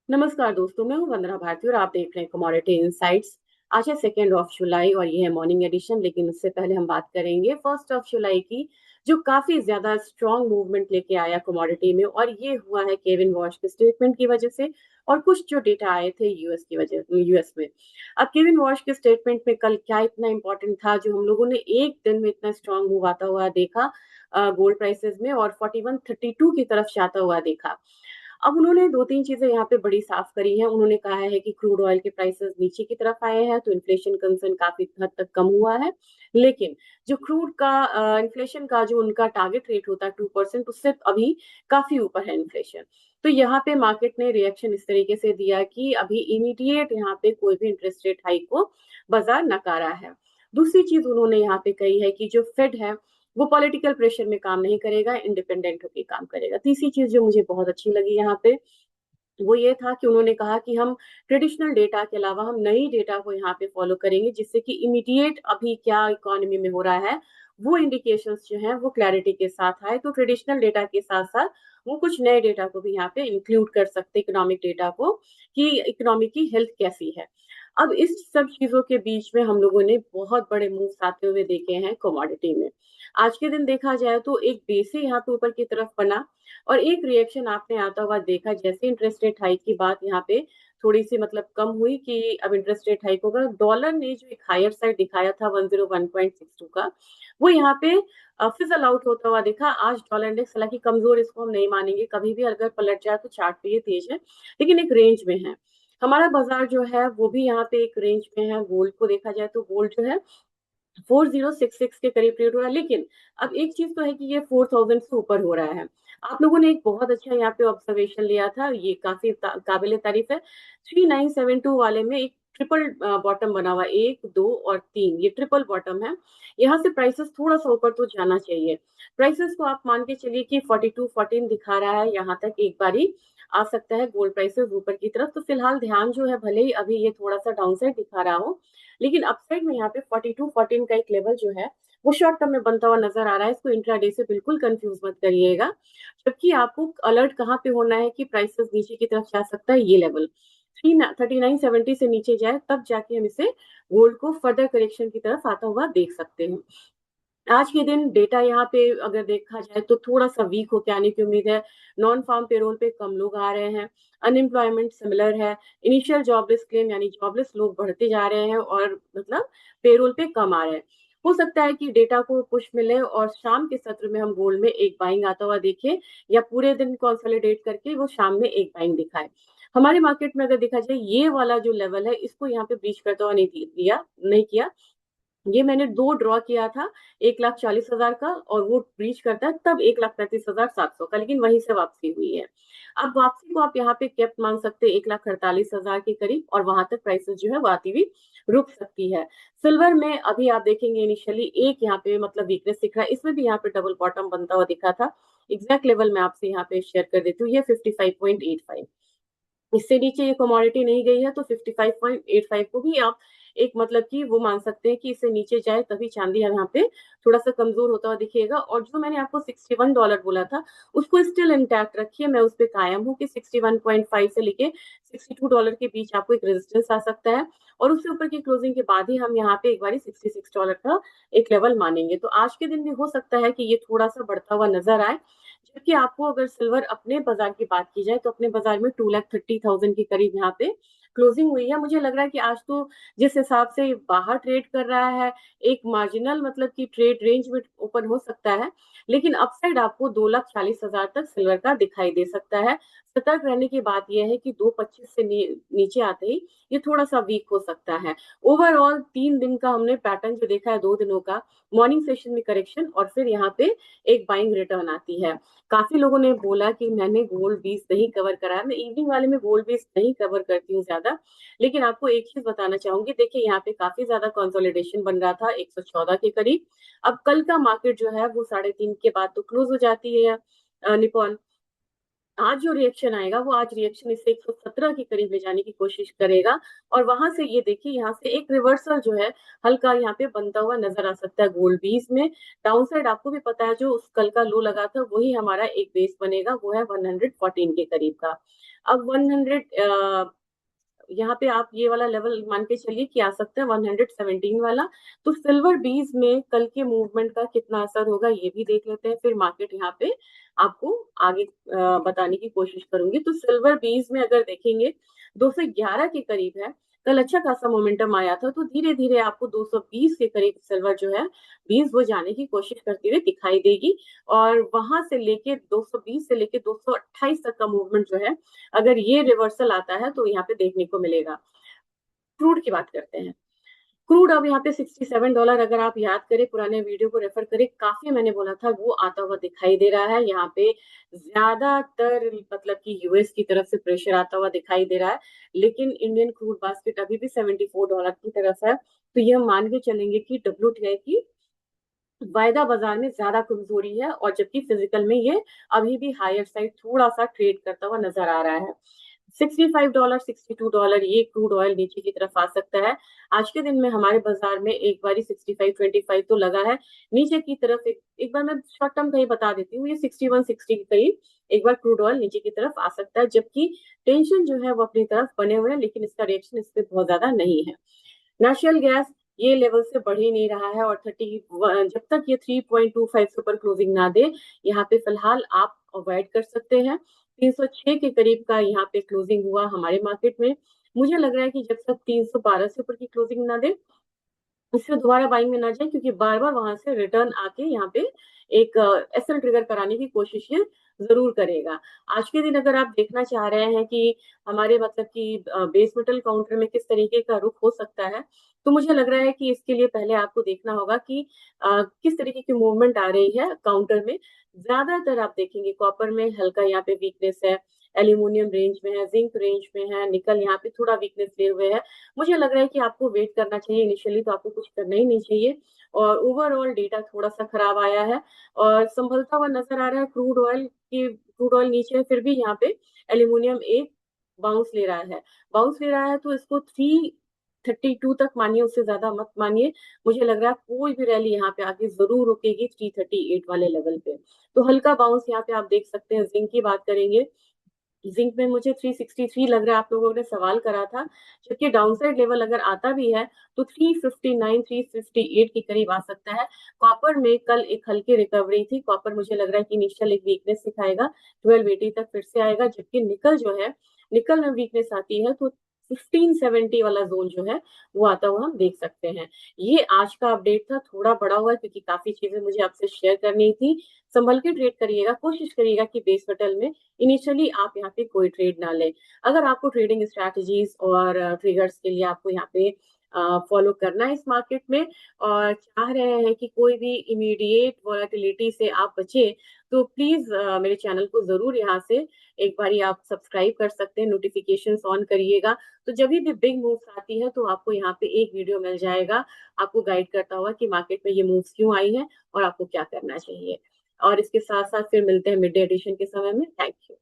नमस्कार दोस्तों, मैं हूँ वंदना भारती और आप देख रहे हैं कमोडिटी इनसाइट्स। आज है 2 जुलाई और ये है मॉर्निंग एडिशन। लेकिन उससे पहले हम बात करेंगे 1 जुलाई की, जो काफी ज्यादा स्ट्रॉन्ग मूवमेंट लेके आया कमोडिटी में। और ये हुआ है केविन वॉश के स्टेटमेंट की वजह से और कुछ जो डेटा आए थे यूएस में। अब केविन वॉश के स्टेटमेंट में कल क्या इतना इंपॉर्टेंट था जो हम लोगों ने एक दिन में इतना स्ट्रॉन्ग मूव आता हुआ देखा गोल्ड प्राइसेस में, और 4132 की तरफ जाता हुआ देखा। अब उन्होंने 2-3 चीज़ें यहाँ पे बड़ी साफ करी हैं। उन्होंने कहा है कि क्रूड ऑयल के प्राइसेस नीचे की तरफ आए हैं, तो इन्फ्लेशन कंसर्न काफ़ी हद तक कम हुआ है। लेकिन जो क्रूड का इन्फ्लेशन का जो उनका टारगेट रेट होता है 2%, उससे अभी काफ़ी ऊपर है इन्फ्लेशन। तो यहाँ पे मार्केट ने रिएक्शन इस तरीके से दिया कि अभी इमीडिएट यहाँ पे कोई भी इंटरेस्ट रेट हाइक को बाजार नकारा है। दूसरी चीज़ उन्होंने यहाँ पे कही है कि जो फेड है वो पॉलिटिकल प्रेशर में काम नहीं करेगा, इंडिपेंडेंट होकर काम करेगा। तीसरी चीज जो मुझे बहुत अच्छी लगी यहाँ पे, वो ये था कि उन्होंने कहा कि हम ट्रेडिशनल डेटा के अलावा हम नई डेटा को यहाँ पे फॉलो करेंगे, जिससे कि इमीडिएट अभी क्या इकोनॉमी में हो रहा है वो इंडिकेशंस जो हैं वो क्लैरिटी के साथ आए। तो ट्रेडिशनल डेटा के साथ साथ वो कुछ नए डेटा को भी यहाँ पे इंक्लूड कर सकते, इकोनॉमिक डेटा को, कि इकोनॉमी की हेल्थ कैसी है। अब इस सब चीजों के बीच में हम लोगों ने बहुत बड़े मूव्स आते हुए देखे हैं कमोडिटी में। आज के दिन देखा जाए तो एक बेस ही यहाँ पे ऊपर की तरफ बना, और एक रिएक्शन आपने आता हुआ देखा जैसे इंटरेस्ट रेट हाइक की बात यहाँ पे थोड़ी सी मतलब कम हुई कि अब इंटरेस्ट रेट हाइक होगा। डॉलर ने जो एक हायर साइड दिखाया था 101.62 का, वो यहाँ पे फिजल आउट होता हुआ दिखा। आज डॉलर इंडेक्स, हालांकि कमजोर इसको हम नहीं मानेंगे, कभी भी अगर पलट जाए तो चार्ट पे ये तेज है, लेकिन एक रेंज में है। हमारा बाजार जो है वो भी यहाँ पे एक रेंज में है। गोल्ड को देखा जाए तो गोल्ड जो है 4066 के करीब ट्रेड हो रहा है। लेकिन अब एक चीज तो है कि ये 4000 से ऊपर हो रहा है। आप लोगों ने एक बहुत अच्छा यहाँ पे ऑब्जर्वेशन लिया था, ये काफी काबिले तारीफ है। 3972 वाले में एक ट्रिपल बॉटम बना हुआ है, 1, 2 और 3, ये ट्रिपल बॉटम है। यहाँ से प्राइसेस थोड़ा सा ऊपर तो जाना चाहिए। प्राइसेस को आप मान के चलिए कि 4214 दिखा रहा है, यहाँ तक एक बारी आ सकता है गोल्ड प्राइसेस ऊपर की तरफ। तो फिलहाल ध्यान जो है, भले ही अभी ये थोड़ा सा डाउन साइड दिखा रहा हो, लेकिन अपसाइड में यहाँ पे 4214 का एक लेवल जो है वो शॉर्ट टर्म में बनता हुआ नजर आ रहा है। इसको इंट्राडे से बिल्कुल कंफ्यूज मत करिएगा। जबकि आपको अलर्ट कहाँ पे होना है कि प्राइसेस नीचे की तरफ जा सकता है, ये लेवल 3970 से नीचे जाए तब जाके हम इसे गोल्ड को फर्दर करेक्शन की तरफ आता हुआ देख सकते हैं। आज के दिन डेटा यहाँ पे अगर देखा जाए तो थोड़ा सा वीक होके आने की उम्मीद है। नॉन फार्म पेरोल पे कम लोग आ रहे हैं, अनएम्प्लॉयमेंट सिमिलर है, इनिशियल जॉबलेस क्लेम यानी जॉबलेस लोग बढ़ते जा रहे हैं, और मतलब पेरोल पे कम आ रहे हैं। हो सकता है कि डेटा को पुश मिले और शाम के सत्र में हम गोल्ड में एक बाइंग आता हुआ देखें, या पूरे दिन कंसोलिडेट करके वो शाम में एक बाइंग दिखाए। हमारे मार्केट में अगर देखा जाए ये वाला जो लेवल है इसको यहाँ पे ब्रीच करता हुआ नहीं किया। ये मैंने 2 ड्रॉ किया था, 1,40,000 का, और वो ब्रीच करता है तब 1,35,700 का, लेकिन वहीं से वापसी हुई है। अब वापसी को आप यहाँ पे कैप मान सकते हैं 1,48,000 के करीब, और वहां तक प्राइसेस जो है वो आती हुई रुक सकती है। सिल्वर में अभी आप देखेंगे इनिशियली एक यहाँ पे मतलब वीकनेस दिख रहा है, इसमें भी यहाँ पे डबल बॉटम बनता हुआ दिखा था। एग्जैक्ट लेवल मैं आपसे यहाँ पे शेयर कर देती हूँ, ये 55.85। इससे नीचे ये कमोडिटी नहीं गई है, तो 55.85 को भी आप एक मतलब कि वो मान सकते हैं कि इससे नीचे जाए तभी चांदी यहाँ पे थोड़ा सा कमजोर होता हुआ दिखेगा। और जो मैंने आपको $61 बोला था उसको स्टिल इंटैक्ट रखिए, मैं उस पर कायम हूँ कि 61.5 से लेके $62 के बीच आपको एक रेजिस्टेंस आ सकता है। और उससे ऊपर की क्लोजिंग के बाद ही हम यहाँ पे एक बार $66 का एक लेवल मानेंगे। तो आज के दिन भी हो सकता है कि ये थोड़ा सा बढ़ता हुआ नजर आए। जबकि आपको अगर सिल्वर अपने बाजार की बात की जाए तो अपने बाजार में 2,30,000 के करीब यहाँ पे क्लोजिंग हुई है। मुझे लग रहा है कि आज तो जिस हिसाब से बाहर ट्रेड कर रहा है, एक मार्जिनल मतलब कि ट्रेड रेंज में ओपन हो सकता है, लेकिन अपसाइड आपको 2,40,000 तक सिल्वर का दिखाई दे सकता है। सतर्क रहने की बात यह है कि 2,25 से नीचे आते ही ये थोड़ा सा वीक हो सकता है। ओवरऑल 3 दिन का हमने पैटर्न जो देखा है, 2 दिनों का, मॉर्निंग सेशन में करेक्शन और फिर यहाँ पे एक बाइंग रिटर्न आती है। काफी लोगों ने बोला कि मैंने गोल्ड बीस नहीं कवर करा है। मैं इवनिंग वाले में गोल्ड बीस नहीं कवर करती हूँ ज्यादा, लेकिन आपको एक चीज बताना चाहूंगी। देखिए यहाँ पे काफी ज्यादा कंसोलिडेशन बन रहा था 114 के करीब। अब कल का मार्केट जो है वो 3:30 के बाद तो क्लोज हो जाती है निपॉन। आज जो रिएक्शन आएगा वो आज रिएक्शन इसे 117 के करीब ले जाने की कोशिश करेगा, और वहां से ये देखिए यहाँ से एक रिवर्सल जो है हल्का यहाँ पे बनता हुआ नजर आ सकता है गोल्ड बीज में। डाउन साइड आपको भी पता है जो उस कल का लो लगा था वही हमारा एक बेस बनेगा, वो है 114 के करीब का। अब 100 यहाँ पे आप ये वाला लेवल मान के चलिए कि आ सकता है 117 वाला। तो सिल्वर बीज में कल के मूवमेंट का कितना असर होगा ये भी देख लेते हैं, फिर मार्केट यहाँ पे आपको आगे बताने की कोशिश करूंगी। तो सिल्वर बीज में अगर देखेंगे 211 के करीब है, कल अच्छा खासा मोमेंटम आया था, तो धीरे धीरे आपको 220 के करीब सिल्वर जो है बीज वो जाने की कोशिश करती हुई दिखाई देगी। और वहां से लेके 220 से लेके 228 तक का मूवमेंट जो है, अगर ये रिवर्सल आता है तो यहाँ पे देखने को मिलेगा। क्रूड की बात करते हैं। क्रूड अब यहाँ पे $67, अगर आप याद करें पुराने वीडियो को रेफर करें, काफी मैंने बोला था वो आता हुआ दिखाई दे रहा है यहाँ पे। ज्यादातर मतलब कि यूएस की तरफ से प्रेशर आता हुआ दिखाई दे रहा है, लेकिन इंडियन क्रूड बास्केट अभी भी $74 की तरफ है। तो ये हम मान के चलेंगे कि डब्ल्यूटीआई की वायदा बाजार में ज्यादा कमजोरी है, और जबकि फिजिकल में ये अभी भी हायर साइड थोड़ा सा ट्रेड करता हुआ नजर आ रहा है। $65, $62 ये क्रूड ऑयल नीचे की तरफ आ सकता है। आज के दिन में हमारे बाजार में एक बार 65.25 तो लगा है नीचे की तरफ। एक बार मैं शॉर्ट टर्म का ही बता देती हूँ, ये 61-60 के करीब एक बार क्रूड ऑयल नीचे की तरफ आ सकता है, जबकि टेंशन जो है वो अपनी तरफ बने हुए हैं, लेकिन इसका रिएक्शन इस पे बहुत ज्यादा नहीं है। नेचुरल गैस ये लेवल से बढ़ ही नहीं रहा है, और जब तक ये 3.25 से ऊपर क्लोजिंग ना दे, यहाँ पे फिलहाल आप अवॉइड कर सकते हैं। 306 के करीब का यहाँ पे क्लोजिंग हुआ हमारे मार्केट में। मुझे लग रहा है कि जब तक 312 से ऊपर की क्लोजिंग ना दे, इसमें दोबारा बाइंग में ना जाए, क्योंकि बार बार वहां से रिटर्न आके यहाँ पे एक एसएल ट्रिगर कराने की कोशिश ये जरूर करेगा। आज के दिन अगर आप देखना चाह रहे हैं कि हमारे मतलब कि बेस मेटल काउंटर में किस तरीके का रुख हो सकता है, तो मुझे लग रहा है कि इसके लिए पहले आपको देखना होगा कि किस तरीके की मूवमेंट आ रही है काउंटर में। ज्यादातर आप देखेंगे कॉपर में हल्का यहाँ पे वीकनेस है, एल्यूमिनियम रेंज में है, जिंक रेंज में है, निकल यहाँ पे थोड़ा वीकनेस लिए हुए है। मुझे लग रहा है कि आपको वेट करना चाहिए, इनिशियली तो आपको कुछ करना ही नहीं चाहिए। और ओवरऑल डेटा थोड़ा सा खराब आया है और संभलता हुआ नजर आ रहा है क्रूड ऑयल नीचे है, फिर भी यहाँ पे एल्यूमिनियम एक बाउंस ले रहा है। बाउंस ले रहा है तो इसको 332 तक मानिए, उससे ज्यादा मत मानिए। मुझे लग रहा है कोई भी रैली यहाँ पे आगे जरूर रुकेगी 338 वाले लेवल पे। तो हल्का बाउंस यहाँ पे आप देख सकते हैं। जिंक की बात करेंगे, जिंक में मुझे 363 लग रहा है, आप लोगों ने सवाल करा था। जबकि डाउनसाइड लेवल अगर आता भी है तो 359 358 के करीब आ सकता है। कॉपर में कल एक हल्की रिकवरी थी, कॉपर मुझे लग रहा है कि इनिशियल एक वीकनेस दिखाएगा, 1280 तक फिर से आएगा। जबकि निकल जो है, निकल में वीकनेस आती है तो 1570 वाला जोन जो है वो आता हुआ हम देख सकते हैं। ये आज का अपडेट था, थोड़ा बड़ा हुआ क्योंकि काफी चीजें मुझे आपसे शेयर करनी थी। संभल के ट्रेड करिएगा, कोशिश करिएगा कि बेस मेटल में इनिशियली आप यहाँ पे कोई ट्रेड ना लें। अगर आपको ट्रेडिंग स्ट्रैटेजीज और ट्रिगर्स के लिए आपको यहाँ पे फॉलो करना है इस मार्केट में, और चाह रहे हैं कि कोई भी इमीडिएट वॉलेटिलिटी से आप बचे, तो प्लीज मेरे चैनल को जरूर यहाँ से एक बारी आप सब्सक्राइब कर सकते हैं, नोटिफिकेशंस ऑन करिएगा। तो जब भी बिग मूव्स आती है तो आपको यहाँ पे एक वीडियो मिल जाएगा, आपको गाइड करता हुआ कि मार्केट में ये मूव्स क्यों आई हैं और आपको क्या करना चाहिए। और इसके साथ साथ फिर मिलते हैं मिड डे एडिशन के समय में। Thank you.